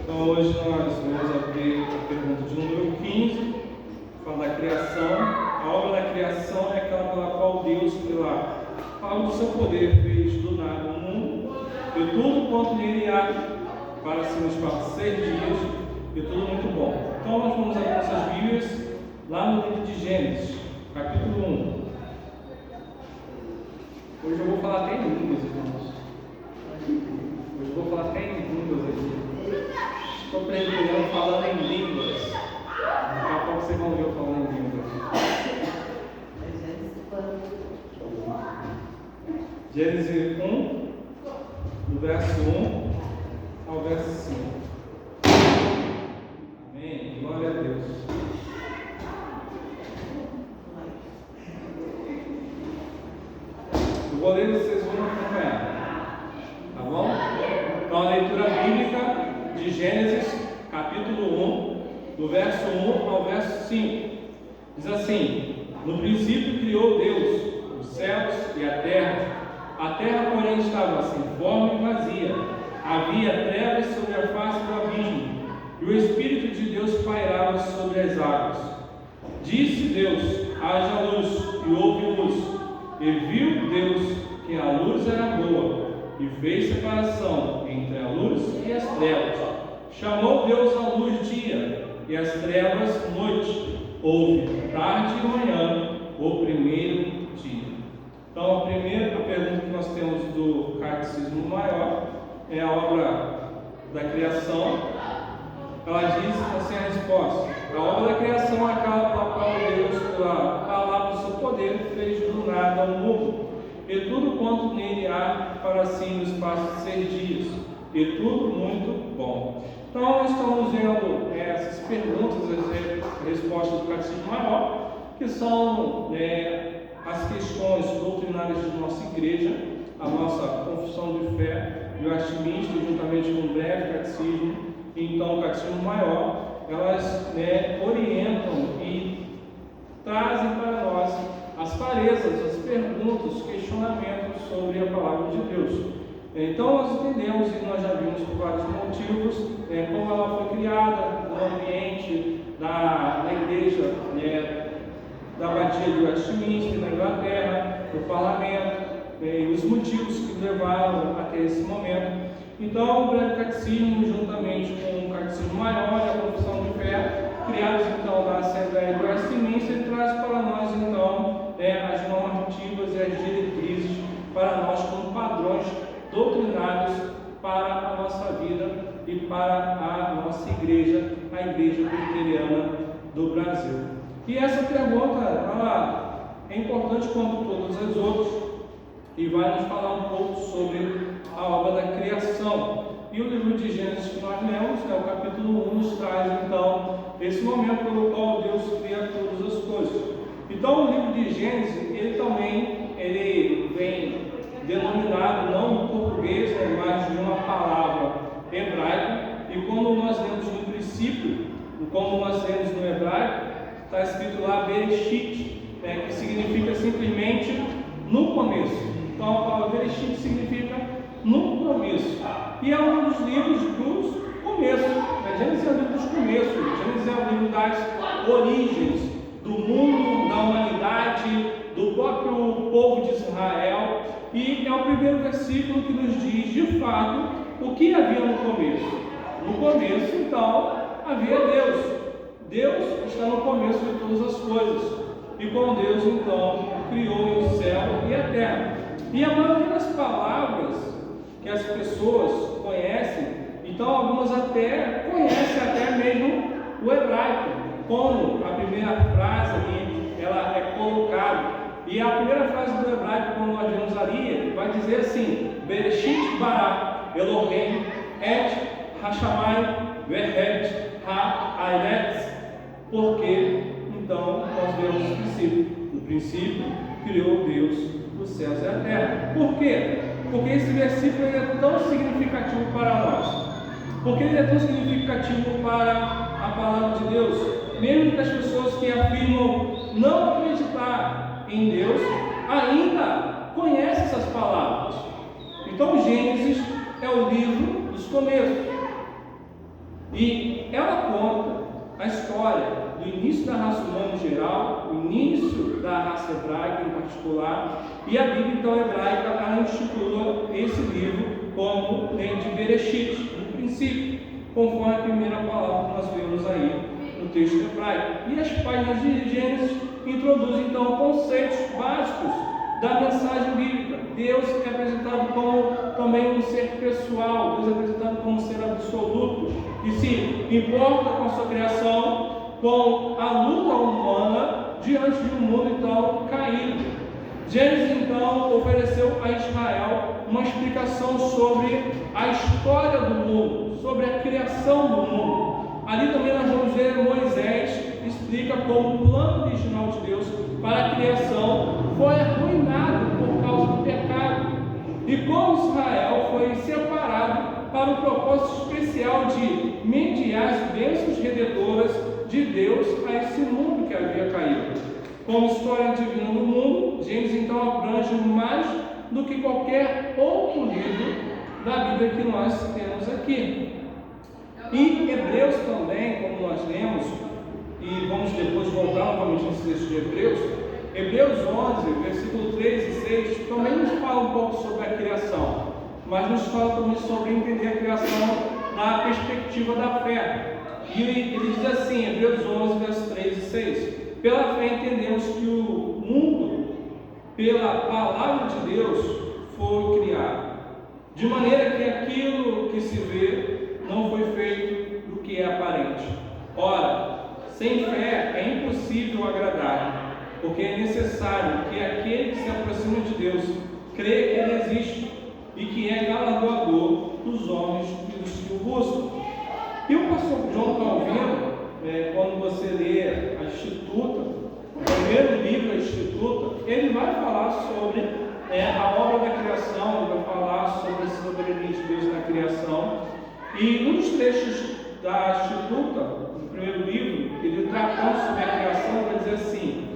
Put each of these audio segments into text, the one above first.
Então hoje nós vamos abrir a pergunta de número 15, fala da criação. A obra da criação é aquela pela qual Deus, pela fala do seu poder, fez do nada o mundo e tudo quanto nele há, para se nos passar 6 dias e tudo muito bom. Então nós vamos abrir nossas Bíblias lá no livro de Gênesis, capítulo 1. Hoje eu vou falar até em línguas, irmãos. Hoje eu vou falar até em línguas aqui. Estou aprendendo falando em línguas. Daqui a pouco vocês vão ver eu falando em línguas. Gênesis 1, do verso 1 ao verso 5. Amém. Glória a Deus. Eu vou ler, vocês vão acompanhar. Tá bom? Então a leitura bíblica de Gênesis, capítulo 1, do verso 1 ao verso 5. Diz assim: No princípio criou Deus os céus e a terra. A terra, porém, estava sem forma e vazia. Havia trevas sobre a face do abismo, e o Espírito de Deus pairava sobre as águas. Disse Deus: haja luz, e houve luz. E viu Deus que a luz era boa, e fez separação entre a luz e as trevas. Chamou Deus a luz dia, e as trevas noite. Houve tarde e manhã, o primeiro dia. Então, a primeira pergunta que nós temos do Catecismo Maior é a obra da criação. Ela diz assim a resposta: a obra da criação é aquela pela qual Deus, pela palavra do seu poder, fez do nada o mundo, e tudo quanto nele há para si no espaço de 6 dias, e tudo muito bom. Então, nós estamos vendo essas perguntas, as respostas do Catecismo Maior, que são as questões doutrinárias de nossa igreja, a nossa confissão de fé e o Westminster, juntamente com o breve catecismo, e então o Catecismo Maior, elas orientam e trazem para nós as clarezas, as perguntas, os questionamentos sobre a palavra de Deus. Então nós entendemos, e nós já vimos por vários motivos, como ela foi criada no ambiente da igreja, da abadia de Westminster, na Inglaterra, do parlamento, e os motivos que levaram até esse momento. Então, o breve catecismo, juntamente com o Catecismo Maior e a confissão de fé, criados então na Assembleia de Westminster, traz para nós então as normativas e as diretrizes para nós como padrões doutrinários para a nossa vida e para a nossa igreja, a Igreja Presbiteriana do Brasil. E essa pergunta ela é importante como todas as outras e vai nos falar um pouco sobre a obra da criação. E o livro de Gênesis que nós lemos, o capítulo 1, nos traz então esse momento pelo qual Deus cria todas as coisas. Então o livro de Gênesis, ele também vem denominado não no português, mas de uma palavra hebraica. E quando nós lemos no princípio, como nós lemos no hebraico, está escrito lá Bereshit, que significa simplesmente no começo. Então a palavra Bereshit significa no começo. E é um dos livros dos começos. Gênesis é o livro dos começos. Gênesis é o livro das origens do mundo, da humanidade, do próprio povo de Israel. E é o primeiro versículo que nos diz, de fato, o que havia no começo. No começo, então, havia Deus. Deus está no começo de todas as coisas. E com Deus, então, criou o céu e a terra. E a maioria das palavras que as pessoas conhecem, então algumas até conhecem até mesmo o hebraico, como a primeira frase ali, ela é colocada. E a primeira frase do hebraico, como nós vemos ali, vai dizer assim: Bereshit bara Elohim et hashamayim ve'et ha'aretz. Porque, então, nós vemos o princípio. No princípio, criou Deus os céus e a terra. Por quê? Porque esse versículo é tão significativo para nós. Porque ele é tão significativo para a palavra de Deus. Mesmo que as pessoas que afirmam não acreditar em Deus, ainda conhecem essas palavras. Então, Gênesis é o livro dos começos. E ela conta a história do início da raça humana em geral, o início da raça hebraica em particular, e a Bíblia então hebraica ela intitula esse livro como de Bereshit, no princípio, conforme a primeira palavra que nós vemos aí no texto hebraico. E as páginas de Gênesis introduzem então conceitos básicos da mensagem bíblica. Deus é apresentado como também um ser pessoal, Deus é apresentado como um ser absoluto, que se importa com a sua criação, com a luta humana diante de um mundo então caído. Gênesis então ofereceu a Israel uma explicação sobre a história do mundo, sobre a criação do mundo. Ali também nós vamos ver Moisés explica como o plano original de Deus para a criação foi arruinado por causa do pecado e como Israel foi separado para o propósito especial de mediar as bênçãos redentoras de Deus a esse mundo que havia caído. Como história divina do mundo, Gênesis então abrange mais do que qualquer outro livro da Bíblia que nós temos aqui. E Hebreus também, como nós lemos, e vamos depois voltar novamente nesse texto de Hebreus 11, versículo 3 e 6, também nos fala um pouco sobre a criação, mas nos fala também sobre entender a criação na perspectiva da fé. E ele diz assim, Hebreus 11, versos 3 e 6, pela fé entendemos que o mundo, pela palavra de Deus, foi criado, de maneira que aquilo que se vê não foi feito do que é aparente. Ora, sem fé é impossível agradar, porque é necessário que aquele que se aproxima de Deus creia que Ele existe e que é galardoador dos homens e dos que o buscam. E o pastor John Calvino, quando você lê a Instituta, o primeiro livro da Instituta, ele vai falar sobre a obra da criação, ele vai falar sobre a soberania de Deus na criação. E um dos trechos da Instituta, no primeiro livro, ele tratando sobre a criação, vai dizer assim: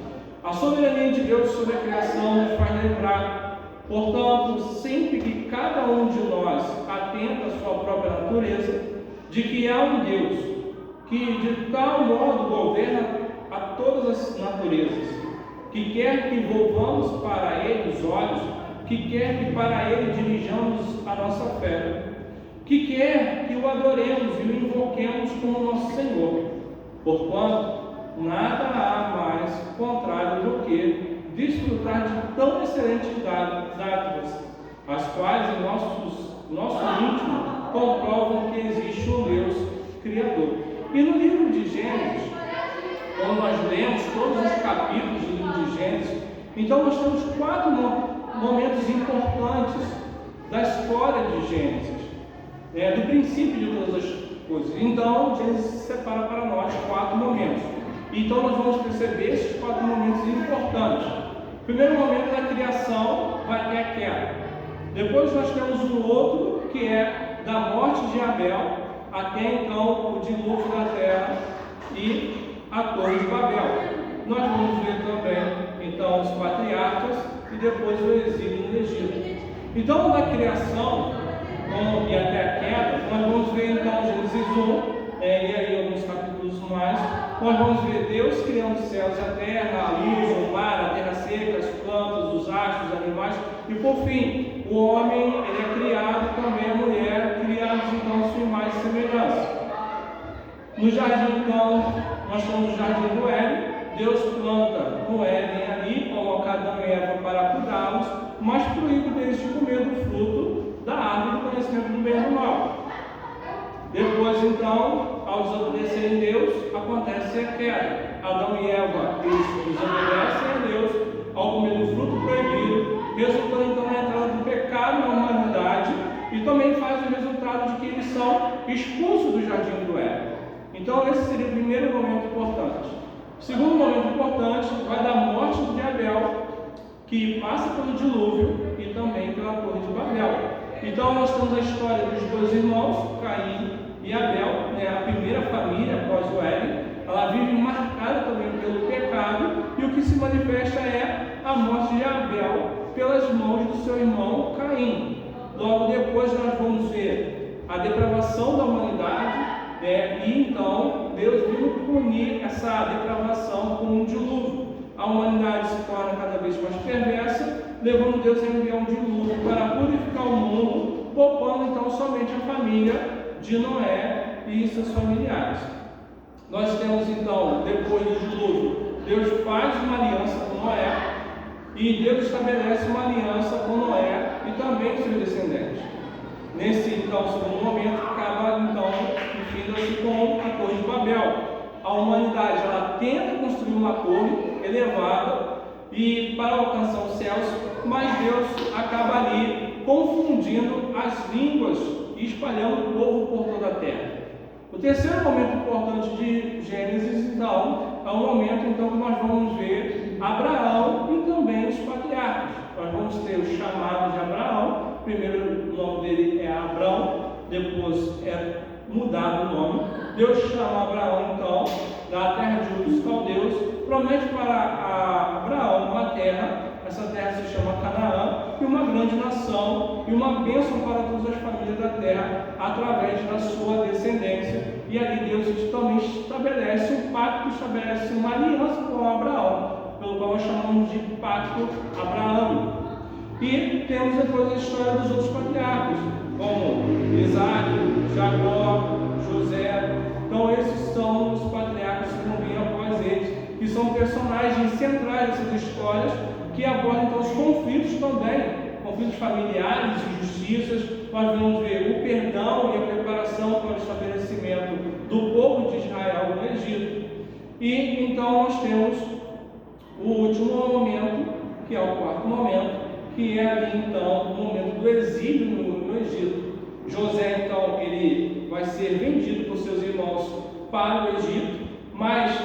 a soberania de Deus sobre a criação nos faz lembrar, portanto, sempre que cada um de nós atenta à sua própria natureza, de que há um Deus que de tal modo governa a todas as naturezas, que quer que volvamos para Ele os olhos, que quer que para Ele dirijamos a nossa fé, que quer que o adoremos e o invoquemos como nosso Senhor, porquanto nada há mais contrário do que desfrutar de tão excelentes dádivas, as quais em nosso íntimo comprovam que existe um Deus Criador. E no livro de Gênesis, quando nós lemos todos os capítulos do livro de Gênesis, então nós temos 4 momentos importantes da história de Gênesis, do princípio de todas as coisas. Então, Gênesis separa para nós 4 momentos. Então nós vamos perceber esses 4 momentos importantes. O primeiro momento da criação vai ter a queda. Depois nós temos um outro que é da morte de Abel até então o dilúvio da terra e a Torre de Babel. Nós vamos ver também então os patriarcas e depois o exílio no Egito. Então da criação e até a queda, nós vamos ver então Gênesis 1 e aí alguns capítulos mais. Nós vamos ver Deus criando os céus e a terra, a luz, o mar, a terra seca, as plantas, os astros, os animais. E por fim, o homem ele é criado, também a mulher, criados então a sua imagem e semelhança. No jardim então, nós estamos no jardim do Éden. Deus planta no Éden ali, coloca Adão e Eva para cuidá-los, mas proíbe deles de comer do fruto da árvore do conhecimento do bem e do mal. Depois então, ao desobedecerem Deus, acontece a queda. Adão e Eva desobedecem a Deus ao comer do fruto proibido, resultando então na entrada do pecado na humanidade e também faz o resultado de que eles são expulsos do jardim do Éden. Então esse seria o primeiro momento importante. O segundo momento importante vai da morte de Abel, que passa pelo dilúvio e também pela Torre de Babel. Então nós temos a história dos 2 irmãos, Caim e Abel, a primeira família após o Éden. Ela vive marcada também pelo pecado, e o que se manifesta é a morte de Abel pelas mãos do seu irmão Caim. Logo depois nós vamos ver a depravação da humanidade, e então Deus viu punir essa depravação com um dilúvio. A humanidade se torna cada vez mais perversa, levando Deus a enviar um dilúvio para purificar o mundo, poupando então somente a família de Noé e seus familiares. Nós temos então, depois do dilúvio, Deus faz uma aliança com Noé, e Deus estabelece uma aliança com Noé e também seus descendentes. Nesse então segundo momento, acaba então finda-se com a Torre de Babel. A humanidade ela tenta construir uma torre elevada e para alcançar os céus, mas Deus acaba ali confundindo as línguas e espalhando o povo por toda a terra. O terceiro momento importante de Gênesis, então, é o momento então, que nós vamos ver Abraão e também os patriarcas. Nós vamos ter o chamado de Abraão. Primeiro o nome dele é Abrão, depois é mudado o nome. Deus chama Abraão então da terra de Ur dos Caldeus, promete para grande nação e uma bênção para todas as famílias da terra através da sua descendência. E ali Deus também estabelece um pacto, estabelece uma aliança com Abraão, pelo qual nós chamamos de pacto abraâmico. E temos depois a história dos outros patriarcas, como Isaac, Jacó, José. Então esses são os patriarcas que vão vir após eles, que são personagens centrais dessas histórias, que abordam então os conflitos também, conflitos familiares, injustiças. Nós vamos ver o perdão e a preparação para o estabelecimento do povo de Israel no Egito. E então nós temos o último momento, que é o quarto momento, que é ali então o momento do exílio no Egito. José então ele vai ser vendido por seus irmãos para o Egito, mas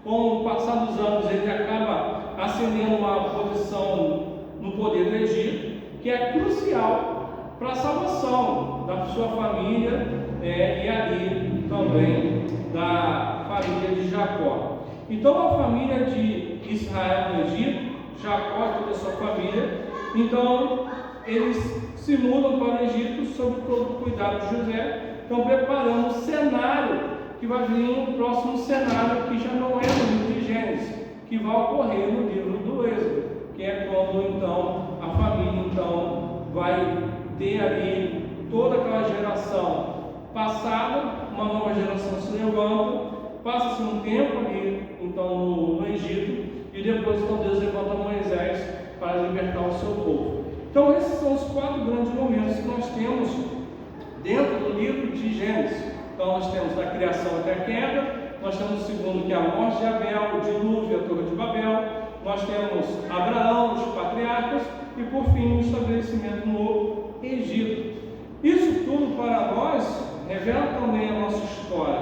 com o passar dos anos ele acaba ascendendo uma posição no poder do Egito, que é crucial para a salvação da sua família e ali também da família de Jacó. Então a família de Israel no Egito, Jacó e toda a sua família, então eles se mudam para o Egito sob todo o cuidado de José, então preparando o cenário que vai vir um próximo cenário que já não é no livro de Gênesis, que vai ocorrer no livro do Êxodo, que é quando então a família então vai ter ali toda aquela geração passada, uma nova geração se levanta, passa-se um tempo ali então no Egito, e depois então Deus levanta Moisés para libertar o seu povo. Então esses são os quatro grandes momentos que nós temos dentro do livro de Gênesis. Então nós temos a criação até a queda, nós temos o segundo, que é a morte de Abel, o dilúvio e a torre de Babel, nós temos Abraão, os patriarcas, e por fim o estabelecimento no Egito. Isso tudo para nós revela também a nossa história,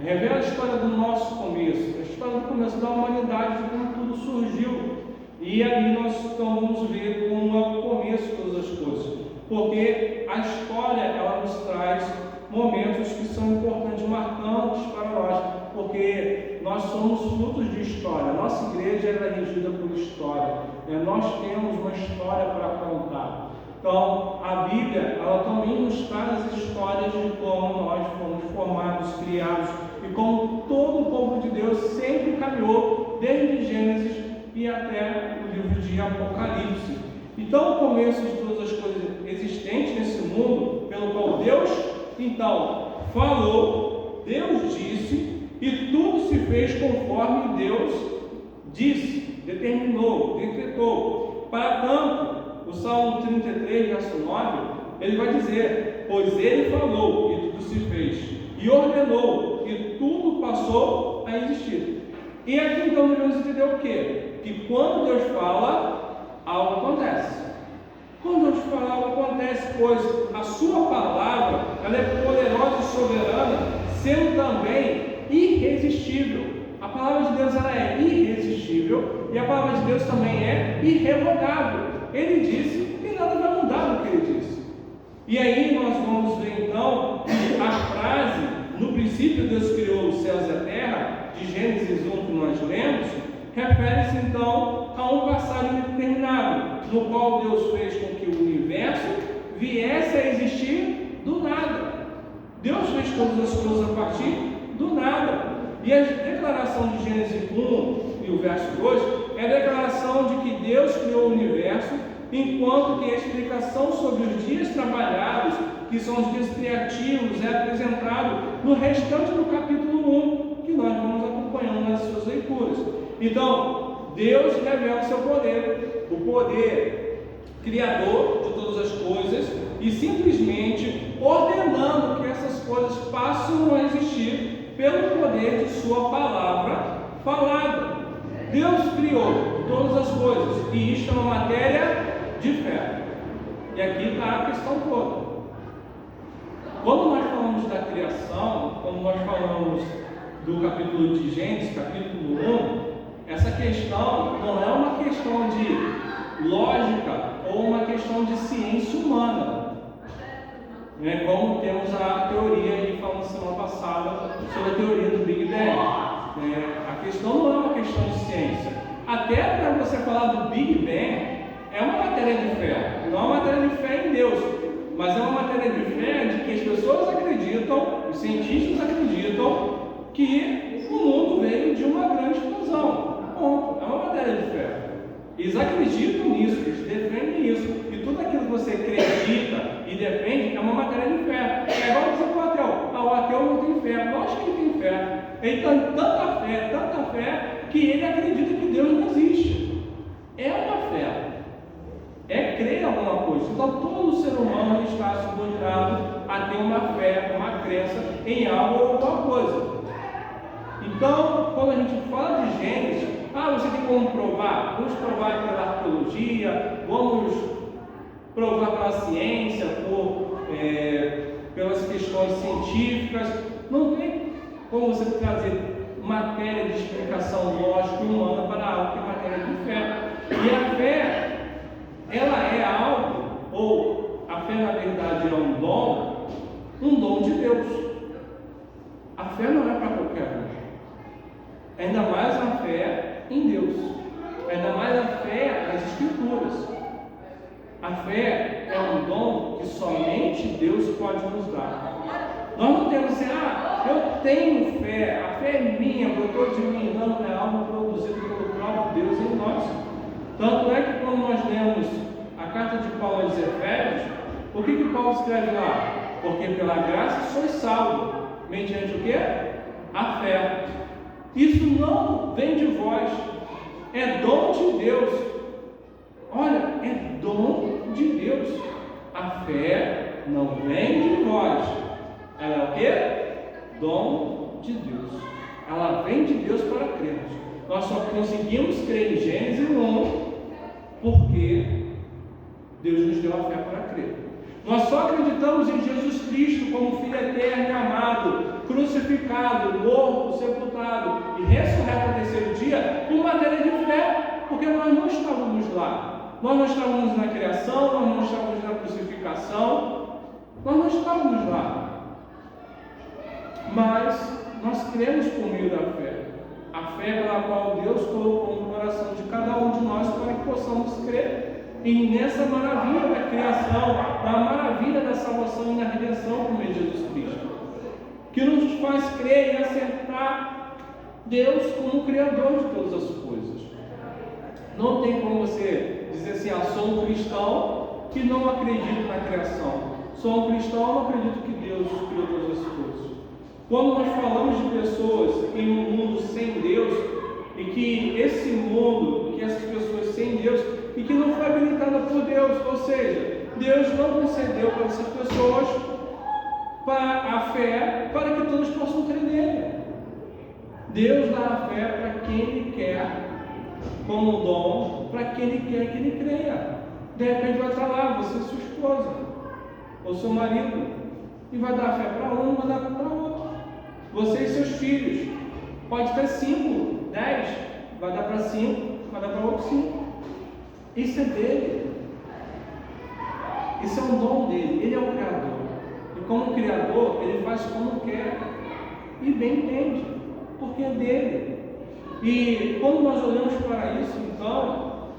revela a história do nosso começo, a história do começo da humanidade, de como tudo surgiu. E ali nós então vamos ver como é o começo de todas as coisas, porque a história ela nos traz momentos que são importantes, marcantes para nós, porque nós somos frutos de história. Nossa igreja é regida por história, nós temos uma história para contar. Então a Bíblia ela também nos traz as histórias de como nós fomos formados, criados, e como todo o povo de Deus sempre caminhou desde Gênesis e até o livro de Apocalipse. Então o começo de todas as coisas existentes nesse mundo, pelo qual Deus então falou, Deus disse, e tudo se fez conforme Deus disse, determinou, decretou. Para tanto, o Salmo 33, verso 9, ele vai dizer: pois ele falou e tudo se fez, e ordenou e tudo passou a existir. E aqui então devemos entender o quê? Que quando Deus fala, algo acontece. Quando Deus fala, algo acontece, pois a sua palavra ela é poderosa e soberana, sendo também irresistível. A palavra de Deus ela é irresistível e a palavra de Deus também é irrevogável. Ele disse e nada vai mudar do que ele disse. E aí nós vamos ver então a frase: no princípio Deus criou os céus e a terra, de Gênesis 1 que nós lemos, refere-se então a um passado indeterminado, no qual Deus fez com que o universo viesse a existir do nada. Deus fez todas as coisas a partir do nada. E a declaração de Gênesis 1 e o verso 2 é a declaração de que Deus criou o universo, enquanto que a explicação sobre os dias trabalhados, que são os dias criativos, é apresentado no restante do capítulo 1, que nós vamos acompanhando nas suas leituras. Então, Deus revela o seu poder, o poder criador de todas as coisas, e simplesmente ordenando que essas coisas passem a existir pelo poder de sua palavra falada. Deus criou todas as coisas, e isto é uma matéria de fé. E aqui está a questão toda. Quando nós falamos da criação, quando nós falamos do capítulo de Gênesis, capítulo 1, essa questão não é uma questão de lógica ou uma questão de ciência humana, como temos a teoria, e falamos semana passada sobre a teoria do Big Bang. A questão não é uma questão de ciência. Até para você falar do Big Bang, é uma matéria de fé, não é uma matéria de fé em Deus, mas é uma matéria de fé de que as pessoas acreditam, os cientistas acreditam que o mundo veio de uma grande explosão. Ponto. É uma matéria de fé. Eles acreditam nisso, eles defendem isso. E tudo aquilo que você acredita e defende é uma matéria de fé. É igual dizer para o ateu: o ateu não tem fé. Lógico que ele tem fé. Ele tem tanta fé, que ele acredita que Deus não existe. É uma fé. É crer em alguma coisa. Então todo ser humano está subordinado a ter uma fé, uma crença em algo ou alguma coisa. Então, quando a gente fala de Gênesis, você tem como provar? Vamos provar pela arqueologia, vamos provar pela ciência, pelas questões científicas. Não tem como você trazer matéria de explicação lógica e humana para algo que é matéria de fé. E a fé, ela é algo, ou a fé na verdade é um dom de Deus. A fé não é para qualquer um. Ainda mais a fé em Deus, ainda mais a fé nas Escrituras. A fé é um dom que somente Deus pode nos dar. Nós não temos assim: eu tenho fé, a fé é minha, brotou de mim. Não, é algo produzido pelo próprio Deus em nós. Tanto é que quando nós lemos a carta de Paulo aos Efésios, o que Paulo escreve lá? Porque pela graça sois salvos, mediante o quê? A fé. Isso não vem de vós, é dom de Deus. Olha, é dom de Deus. A fé não vem de vós, ela é o quê? Dom de Deus. Ela vem de Deus para crermos. Nós só conseguimos crer em Gênesis 1 porque Deus nos deu a fé para crer. Nós só acreditamos em Jesus Cristo como Filho eterno e amado, crucificado, morto, sepultado e ressurreto ao terceiro dia, por matéria de fé, porque nós não estávamos lá. Nós não estávamos na criação, nós não estávamos na crucificação, nós não estávamos lá. Mas nós cremos por meio da fé. A fé pela qual Deus colocou no coração de cada um de nós para que possamos crer. E nessa maravilha da criação, na maravilha da salvação e na redenção por meio de Jesus Cristo, que nos faz crer e aceitar Deus como Criador de todas as coisas. Não tem como você dizer assim: sou um cristão que não acredito na criação. Sou um cristão, não acredito que Deus criou todas as coisas. Quando nós falamos de pessoas em um mundo sem Deus, e que esse mundo, que essas pessoas sem Deus, e que não foi habilitada por Deus, ou seja, Deus não concedeu para essas pessoas a fé para que todos possam crer nele. Deus dá a fé para quem Ele quer, como dom, para quem Ele quer que Ele creia. De repente vai estar lá, você e sua esposa, ou seu marido, e vai dar a fé para um, vai dar para outro. Você e seus filhos, pode ter 5, 10, vai dar para 5, vai dar para outro 5. Isso é dele. Isso é um dom dele. Ele é o Criador. E como Criador, ele faz como quer. E bem entende. Porque é dele. E quando nós olhamos para isso, então,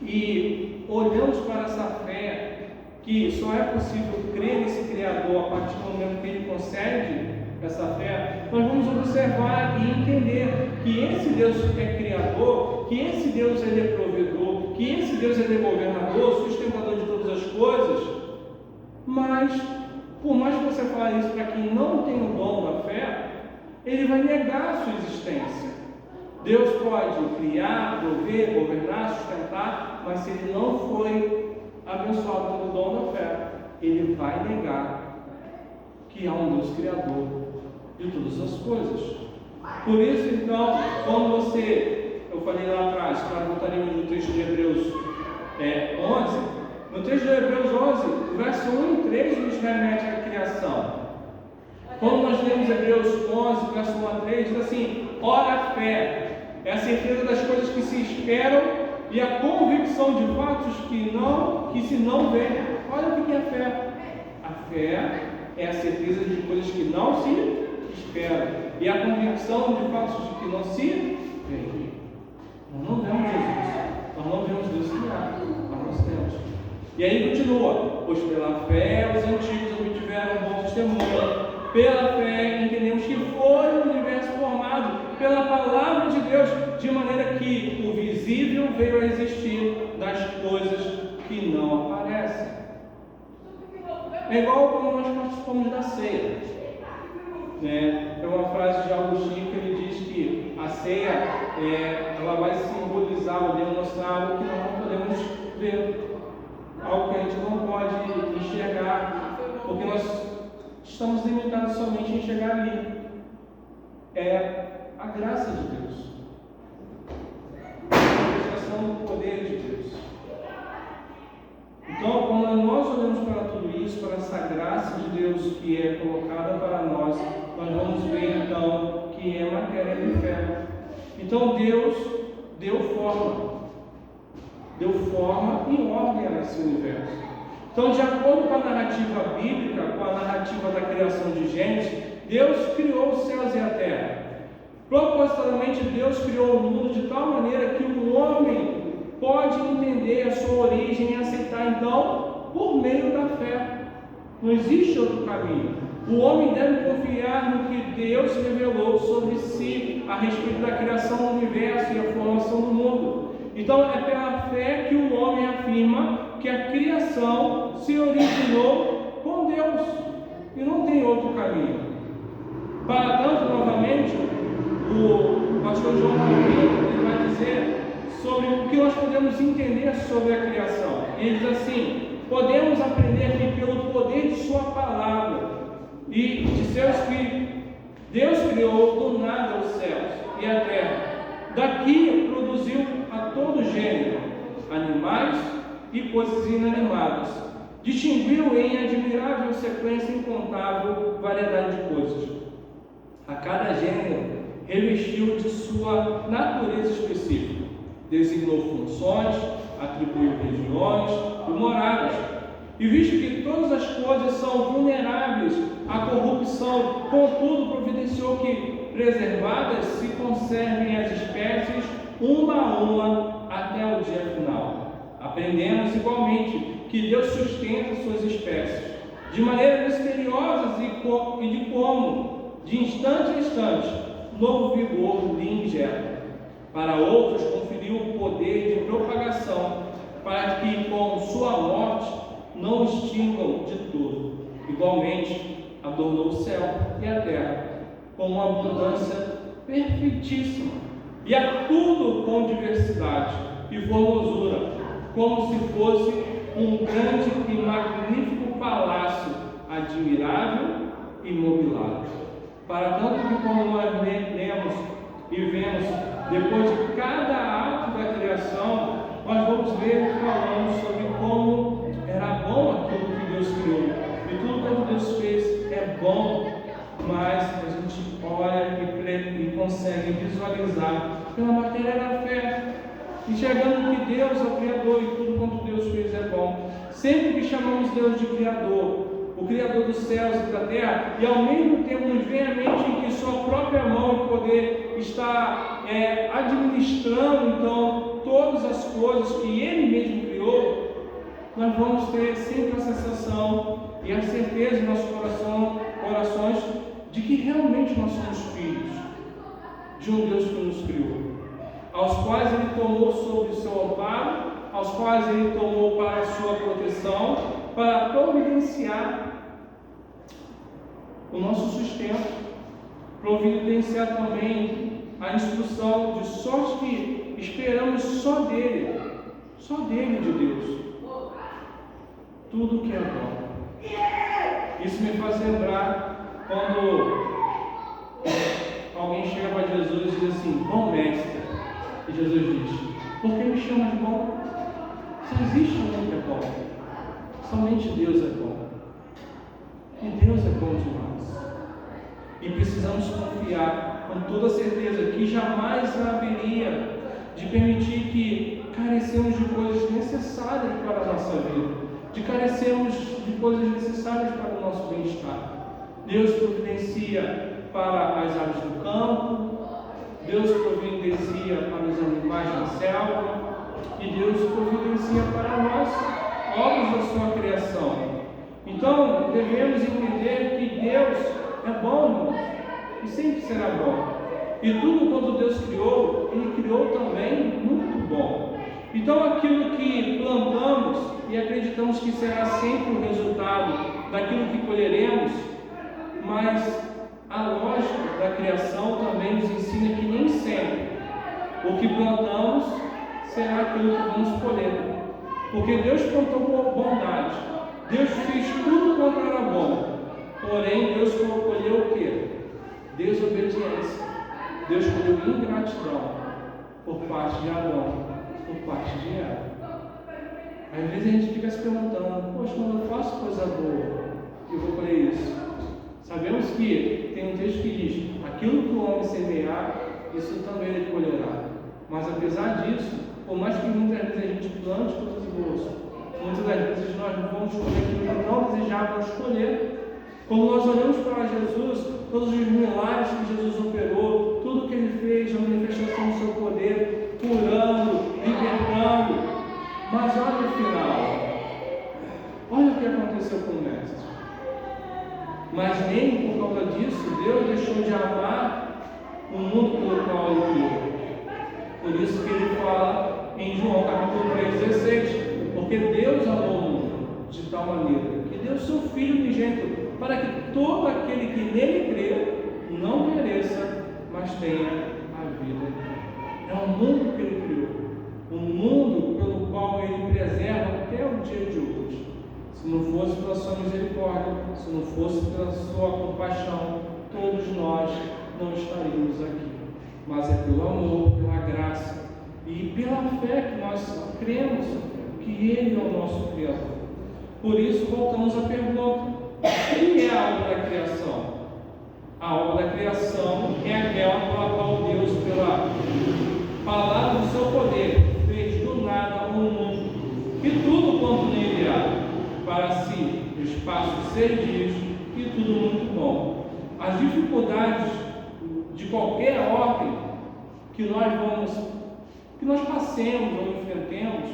e olhamos para essa fé, que só é possível crer nesse Criador a partir do momento que ele concede essa fé, nós vamos observar e entender que esse Deus é Criador, que esse Deus ele é provedor, que esse Deus ele é governador, sustentador de todas as coisas. Mas, por mais que você fale isso para quem não tem o dom da fé, ele vai negar a sua existência. Deus pode criar, prover, governar, sustentar, mas se ele não foi abençoado pelo dom da fé, ele vai negar que há um Deus Criador de todas as coisas. Por isso, então, quando eu falei lá atrás, para voltaremos no texto de Hebreus 11, no texto de Hebreus 11, verso 1 e 3 nos remete à criação. Quando nós lemos Hebreus 11, verso 1 a 3, diz assim: ora, a fé é a certeza das coisas que se esperam e a convicção de fatos que se não veem. Olha o que é a fé. A fé é a certeza de coisas que não se esperam e a convicção de fatos que não se veem. Nós não vemos Jesus, nós não vemos Deus criado, nós nós temos. E aí continua: pois pela fé os antigos obtiveram bom testemunho. Pela fé entendemos que foi o universo formado pela palavra de Deus, de maneira que o visível veio a existir das coisas que não aparecem. É igual quando nós participamos da ceia. É uma frase de Agostinho que ele diz que a ceia ela vai simbolizar, vai demonstrar algo que nós não podemos ver, algo que a gente não pode enxergar, porque nós estamos limitados somente a enxergar ali. É a graça de Deus, a manifestação do poder de Deus. Então, quando nós olhamos para tudo isso, para essa graça de Deus que é colocada para nós vamos ver então que é matéria de fé. Então Deus deu forma e ordem a esse universo. Então, de acordo com a narrativa bíblica, com a narrativa da criação de Gênesis, Deus criou os céus e a terra. Propositadamente, Deus criou o mundo de tal maneira que o homem pode entender a sua origem e aceitar, então, por meio da fé. Não existe outro caminho. O homem deve confiar no que Deus revelou sobre si a respeito da criação do universo e a formação do mundo. Então, é pela fé que o homem afirma que a criação se originou com Deus e não tem outro caminho. Para tanto, novamente, o pastor João Paulo vai dizer sobre o que nós podemos entender sobre a criação. Ele diz assim: podemos aprender que pelo poder de sua palavra e de seu Espírito, Deus criou do nada os céus e a terra. Daqui produziu a todo gênero, animais e coisas inanimadas. Distinguiu em admirável sequência incontável variedade de coisas. A cada gênero revestiu de sua natureza específica. Designou funções, atribuiu regiões e moradas. E visto que todas as coisas são vulneráveis à corrupção, contudo providenciou que, preservadas, se conservem as espécies uma a uma até o dia final. Aprendemos igualmente que Deus sustenta suas espécies de maneira misteriosa e de como, de instante a instante, novo vigor lhe injeta. Para outros conferiu o poder de propagação, para que com sua morte não extingam de tudo. Igualmente, adornou o céu e a terra com uma abundância perfeitíssima, e a tudo com diversidade e formosura, como se fosse um grande e magnífico palácio, admirável e mobilado. Para tanto que, como nós lemos e vemos, depois de cada ato da criação, nós vamos ver falando sobre como era bom aquilo que Deus criou. E tudo quanto Deus fez é bom, mas a gente olha e consegue visualizar pela matéria da fé, enxergando que Deus é o Criador e tudo quanto Deus fez é bom. Sempre que chamamos Deus de Criador, o Criador dos céus e da terra, e ao mesmo tempo nos vem à mente em que sua própria mão e poder está administrando então todas as coisas que Ele mesmo criou, nós vamos ter sempre a sensação e a certeza em nossos corações de que realmente nós somos filhos de um Deus que nos criou, aos quais Ele tomou sob o seu amparo, aos quais Ele tomou para a sua proteção, para providenciar o nosso sustento, providenciar também a instrução, de sorte que esperamos só dele, de Deus, tudo que é bom. Isso me faz lembrar quando alguém chega para Jesus e diz assim: bom mestre, e Jesus diz: por que me chama de bom? Só existe um que é bom, somente Deus é bom, e Deus é bom demais, e precisamos confiar com toda certeza que jamais haveria de permitir que carecemos de coisas necessárias para a nossa vida, de carecemos de coisas necessárias para o nosso bem-estar. Deus providencia para as aves do campo, Deus providencia para os animais da selva, que Deus providencia para nós, obras da sua criação. Então, devemos entender que Deus é bom, irmãos, e sempre será bom. E tudo quanto Deus criou, Ele criou também muito bom. Então, aquilo que plantamos e acreditamos que será sempre o resultado daquilo que colheremos, mas a lógica da criação também nos ensina que nem sempre o que plantamos será aquilo que vamos colher. Porque Deus plantou com bondade, Deus fez tudo quanto era bom, porém Deus colheu o quê? Desobediência. Deus colheu ingratidão por parte de Adão, por parte de Eva. Às vezes a gente fica se perguntando: poxa, quando eu faço coisa boa, eu vou colher isso. Sabemos que tem um texto que diz: aquilo que o homem semear, isso também ele colherá. Mas apesar disso, por mais que muitas vezes a gente plante coisas boas, muitas das vezes nós não vamos colher aquilo que não desejávamos colher. Quando nós olhamos para Jesus, todos os milagres que Jesus operou, tudo que Ele fez, a manifestação do seu poder, curando, libertando, mas olha o final, olha o que aconteceu com o mestre. Mas nem por causa disso, Deus deixou de amar o mundo pelo qual Ele criou. Por isso que Ele fala em João capítulo 3,16, porque Deus amou o mundo de tal maneira que deu seu Filho unigênito, para que todo aquele que nele crê não pereça, mas tenha a vida eterna. É o mundo que Ele criou, um mundo pelo qual Ele preserva até o dia de hoje. Se não fosse pela sua misericórdia, se não fosse pela sua compaixão, todos nós não estaríamos aqui. Mas é pelo amor, pela graça e pela fé que nós cremos que Ele é o nosso Criador. Por isso, voltamos à pergunta: o que é a obra da criação? A obra da criação é aquela pela qual Deus, pela palavra do seu poder, fez do nada o mundo e tudo quanto nele há, para si, no espaço de 6 dias, e tudo muito bom. As dificuldades de qualquer ordem que nós passemos ou enfrentemos,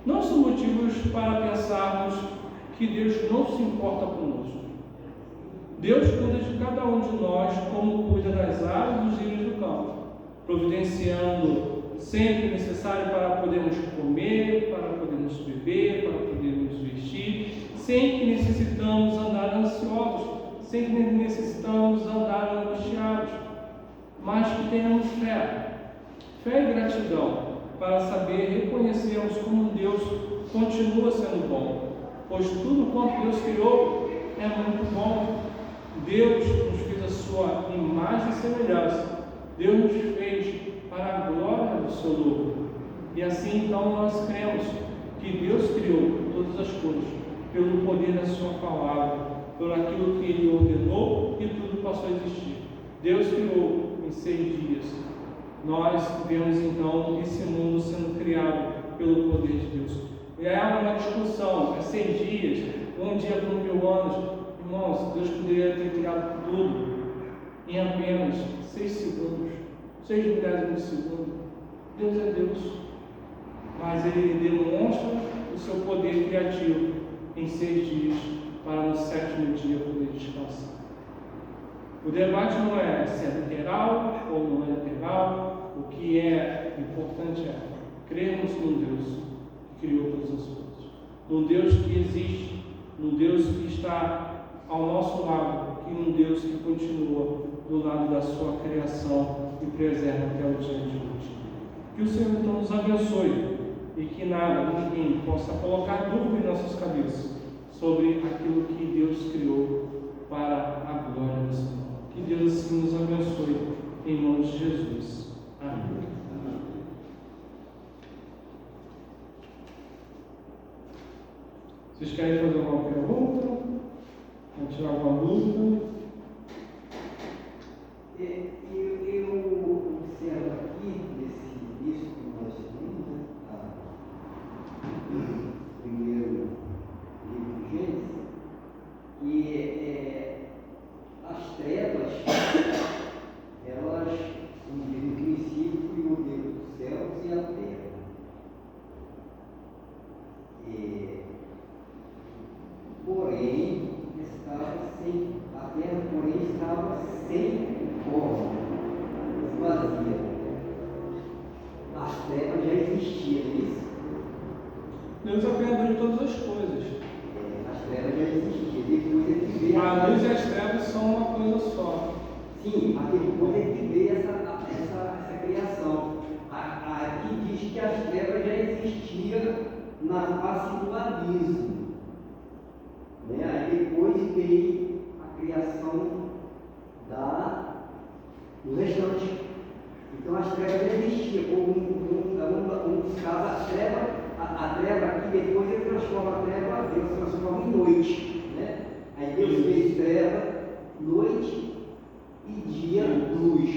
não são motivos para pensarmos que Deus não se importa conosco. Deus cuida de cada um de nós como cuida das aves e dos lírios do campo, providenciando sempre o necessário para podermos comer, para podermos beber, para podermos vestir, sem que necessitamos andar ansiosos, sem que necessitamos andar angustiados, mas que tenhamos fé e gratidão, para saber reconhecermos como Deus continua sendo bom, pois tudo quanto Deus criou é muito bom. Deus nos fez a sua imagem e semelhança, Deus nos fez para a glória do seu nome, e assim então nós cremos que Deus criou todas as coisas pelo poder da sua palavra, por aquilo que Ele ordenou, e tudo passou a existir. Deus criou em 6 dias. Nós vemos então esse mundo sendo criado pelo poder de Deus. E há uma discussão: é 6 dias, um dia por 1000 anos. Irmãos, Deus poderia ter criado tudo em apenas 6 segundos, 6 milésimos de segundo. Deus é Deus, mas Ele demonstra o seu poder criativo em 6 dias, para no 7º dia poder descansar. O debate não é se é literal ou não é literal. O que é importante é crermos num Deus que criou todas as coisas, num Deus que existe, num Deus que está ao nosso lado, e num Deus que continua do lado da sua criação e preserva até o dia de hoje. Que o Senhor então nos abençoe e que nada, ninguém possa colocar dúvida em nossas cabeças sobre aquilo que Deus criou para a glória do Senhor. Que Deus assim nos abençoe, em nome de Jesus. Amém. Vocês querem fazer alguma pergunta? Vamos tirar alguma dúvida? Eu observo aqui, nesse início que nós temos, primeiro livro de Gênesis, que as trevas, elas, como diz, no princípio criou Deus os céus e a terra. existia, não é isso? Deus é o criador de todas as coisas. As trevas já existiam. Depois é que veio A luz e as trevas são uma coisa só. Sim, mas depois é que veio essa criação. Aqui diz que as trevas já existiam na face do abismo. Né? Aí depois veio a criação do restante. Então as trevas já existiam. Um dos casos, a treva aqui depois ele transforma a treva, Deus transforma em noite. Né? Aí Deus fez treva, noite e dia, luz.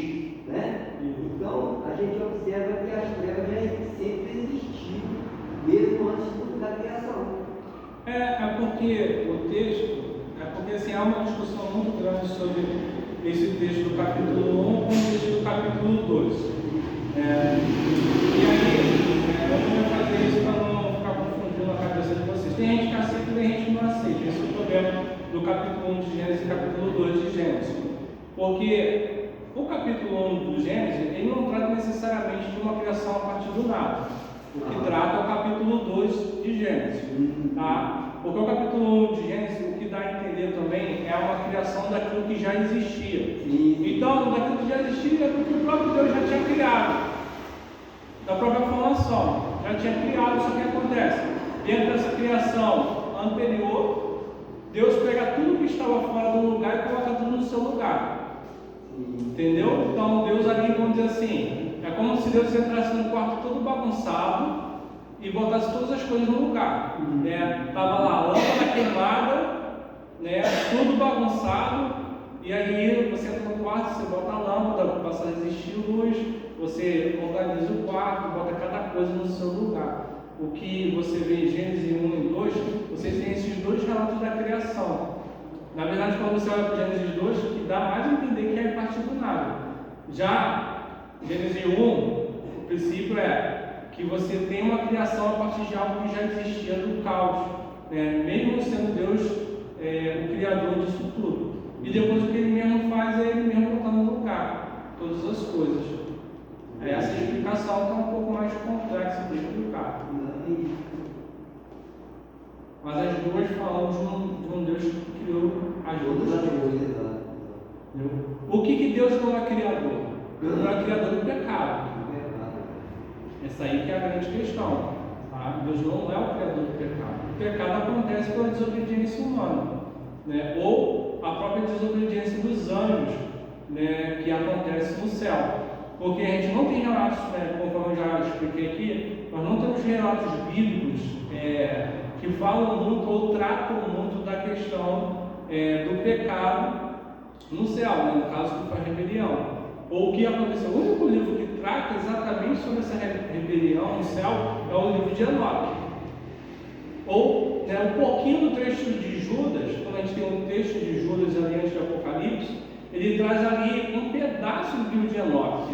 Né? Então a gente observa que as trevas já sempre existiam, mesmo antes da criação. É porque o texto, porque assim, há uma discussão muito grande sobre esse texto do capítulo 1 com o texto do capítulo 2. E aí, eu não vou fazer isso para não ficar confundindo a cabeça de vocês. Tem gente que aceita e tem gente que não aceita. Esse é o problema do capítulo 1 de Gênesis e capítulo 2 de Gênesis. Porque o capítulo 1 do Gênesis, ele não trata necessariamente de uma criação a partir do nada. O que trata é o capítulo 2 de Gênesis. Tá? Porque o capítulo 1 de Gênesis, o que dá a entender também é uma criação daquilo que já existia. Então, daquilo que já existia, é daquilo que o próprio Deus já tinha criado. Da própria formação. Já tinha criado, só que acontece? Dentro dessa criação anterior, Deus pega tudo que estava fora do lugar e coloca tudo no seu lugar. Entendeu? Então, Deus ali, vamos dizer assim, é como se Deus entrasse num quarto todo bagunçado e botasse todas as coisas no lugar. Estava lá a lâmpada queimada, né? Tudo bagunçado, e aí você entra no quarto, você bota a lâmpada, passa a existir luz, você organiza o quarto, bota cada coisa no seu lugar. O que você vê em Gênesis 1 e 2, vocês têm esses dois relatos da criação. Na verdade, quando você olha para Gênesis 2, o que dá mais a entender que é a partir do nada. Já Gênesis 1, o princípio é que você tem uma criação a partir de algo que já existia do caos, né? Mesmo sendo Deus o criador disso tudo. E depois o que ele mesmo faz é ele mesmo botar no lugar todas as coisas. Essa explicação está um pouco mais complexa de explicar. Mas as duas falam de um Deus que criou as duas coisas. O que Deus não é criador? Deus não é criador do pecado. Essa aí que é a grande questão. Tá? Deus não é o criador do pecado. O pecado acontece pela desobediência humana, né? Ou a própria desobediência dos anjos, né? Que acontece no céu. Porque a gente não tem relatos, né? Conforme eu já expliquei aqui, nós não temos relatos bíblicos que falam muito ou tratam muito da questão do pecado no céu, né? No caso que foi a rebelião. Ou o que aconteceu. O único livro que trata exatamente sobre essa rebelião no céu é o livro de Enoque. Ou um pouquinho do texto de Judas, quando a gente tem um texto de Judas ali antes de Apocalipse, ele traz ali um pedaço do livro de Enoque.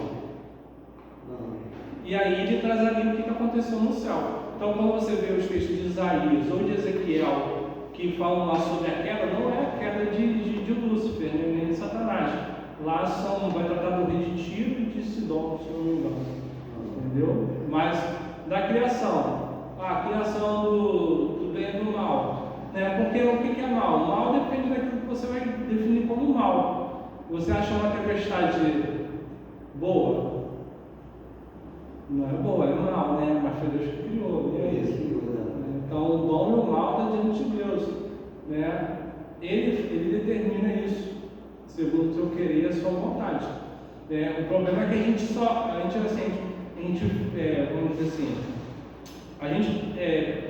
E aí ele traz ali o que aconteceu no céu. Então, quando você vê os textos de Isaías ou de Ezequiel que falam lá sobre a queda, não é a queda de Lúcifer, nem de Satanás. Lá vai tratar do rei de Tiro e de Sidom, se eu não me engano. Entendeu? Mas da criação, a criação do bem e do mal. Né? Porque o que é mal? O mal depende daquilo que você vai definir como mal. Você acha uma tempestade boa? Não é boa, é mal, né? Mas foi Deus que criou. E é isso. Então o bom e o mal está diante de Deus. Né? Ele determina isso, segundo o seu querer e a sua vontade. O problema é que a gente vamos dizer assim, a gente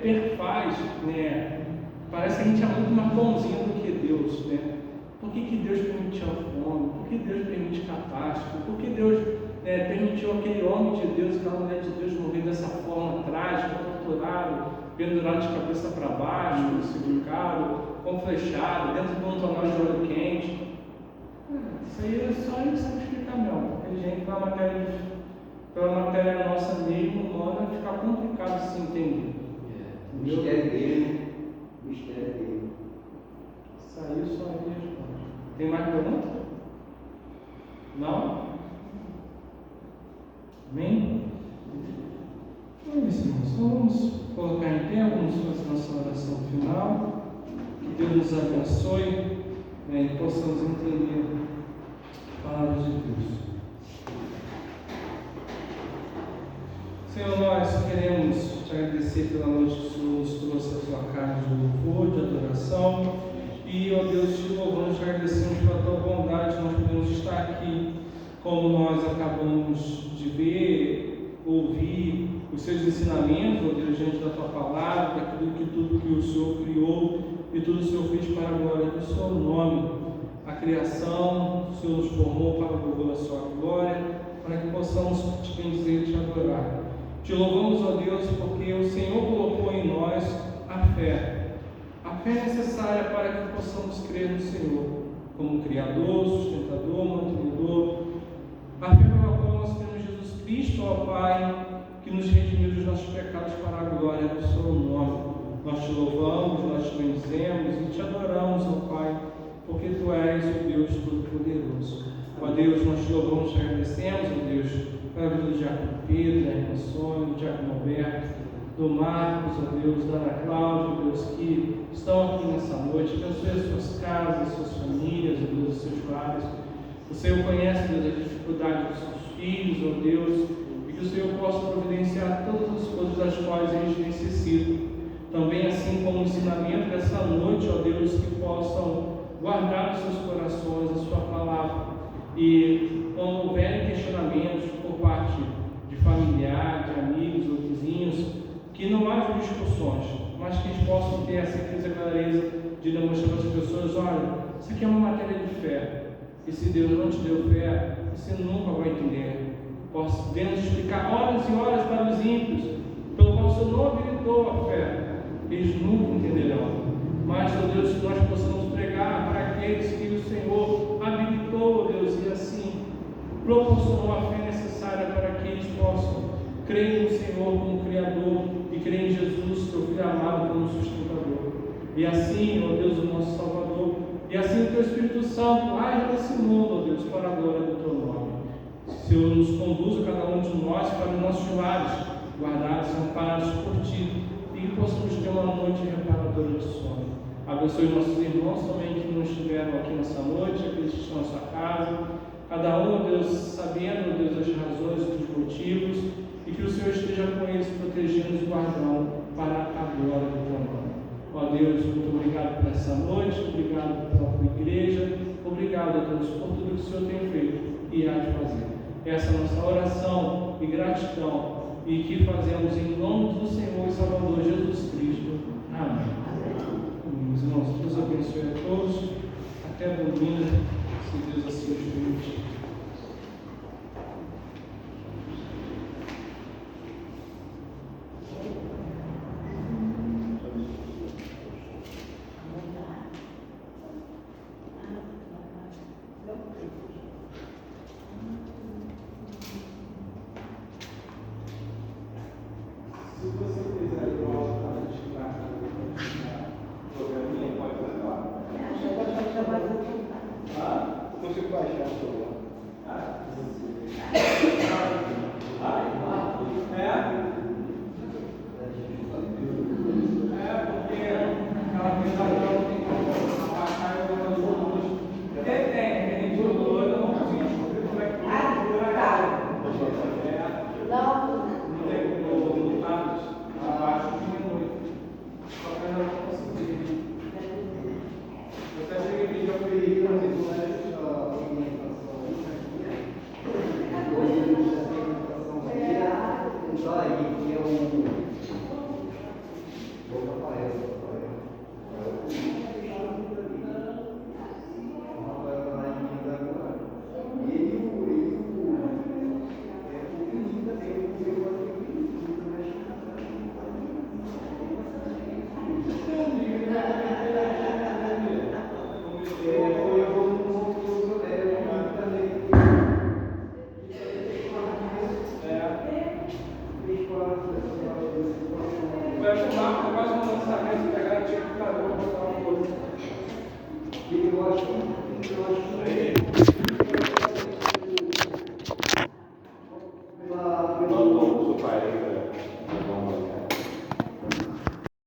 perfaz, né? Parece que a gente é muito mais bonzinho do que Deus, né? Por que Deus permitiu a fome? Por que Deus permite catástrofe? Por que Deus permitiu aquele homem de Deus, aquela mulher de Deus morrer dessa forma trágica, torturado, pendurado de cabeça para baixo, crucificado, com flechado, dentro de um tonel de óleo quente? Isso aí é só ele sabe explicar mesmo, porque gente pela matéria nossa mesmo, humana, fica complicado de se entender. Mistério dele. Mistério dele. Isso aí só ele responde. Tem mais pergunta? Não? Amém? isso, irmãos. Então vamos colocar em pé, vamos fazer nossa oração final. Que Deus nos abençoe, né, e possamos entender a palavra de Deus. Senhor, nós queremos te agradecer pela noite que o Senhor nos trouxe a sua casa de louvor, de adoração. E, ó Deus, te louvamos, te agradecemos pela tua bondade. Nós podemos estar aqui, como nós acabamos de ver, ouvir os seus ensinamentos, ó Deus, diante da tua palavra, daquilo que tudo que o Senhor criou e tudo o Senhor fez para a glória do seu nome. A criação, o Senhor nos formou para o louvor da sua glória, para que possamos te bendizer e te adorar. Te louvamos, ó Deus, porque o Senhor colocou em nós a fé necessária para que possamos crer no Senhor, como Criador, sustentador, mantenedor. A fé pela qual nós temos Jesus Cristo, ó Pai, que nos redimiu dos nossos pecados para a glória do seu nome. Nós te louvamos, nós te bendizemos e te adoramos, ó Pai, porque Tu és o Deus Todo-Poderoso. Ó Deus, nós te louvamos, te agradecemos, ó Deus, pela vida do diácono Pedro, da irmã Sônia, do diácono Alberto, do Marcos, ó Deus, da Ana Cláudia, ó Deus, que estão aqui nessa noite. Abençoe as suas casas, as suas famílias, ó Deus, os seus lares. O Senhor conhece, Deus, as dificuldades dos seus filhos, ó Deus, e que o Senhor possa providenciar todas as coisas das quais eles necessitam. Também, assim como o ensinamento dessa noite, ó Deus, que possam guardar nos seus corações a sua palavra. E quando houverem questionamentos por parte de familiar, de amigos ou vizinhos, que não haja discussões, mas que eles possam ter a certeza e a clareza de demonstrar para as pessoas: olha, isso aqui é uma matéria de fé, e se Deus não te deu fé, você nunca vai entender. Podemos explicar horas e horas para os ímpios, pelo qual o Senhor não habilitou a fé, eles nunca entenderão. Mas, ó Deus, que nós possamos pregar para aqueles que o Senhor habilitou, ó Deus, e assim proporcionou a fé necessária para que eles possam crer no Senhor como Criador e crer em Jesus, teu Filho amado, como sustentador. E assim, ó Deus, o nosso Salvador, e assim o teu Espírito Santo age nesse mundo, ó Deus, para a glória do teu nome. Senhor, nos conduza cada um de nós para os nossos lares, guardados, amparados por ti, e que possamos ter uma noite reparadora de sono. Abençoe nossos irmãos também que não estiveram aqui nessa noite, aqueles que estão na sua casa, cada um, ó Deus, sabendo, ó Deus, as razões e os motivos, e que o Senhor esteja com eles, protegendo e guardando para a glória do teu nome. Ó Deus, muito obrigado por essa noite, obrigado pela tua igreja, obrigado, ó Deus, por tudo que o Senhor tem feito e há de fazer. Essa é a nossa oração e gratidão, e que fazemos em nome do Senhor e Salvador Jesus Cristo. Amém. Meus irmãos, Deus abençoe a todos. Até domingo, se Deus assim nos permitir. Se você quiser ir ao para ativar o programinha, pode fazer lá. Eu consigo baixar o celular. Porque aquela mensagem tem que baixar e eu vou luz. Tem de luz, eu não consigo descobrir como é que não tem como abaixo diminui. Só que eu não consegui. Eu até cheguei a pedir ao período, mas não é a alimentação. Não, seu pai.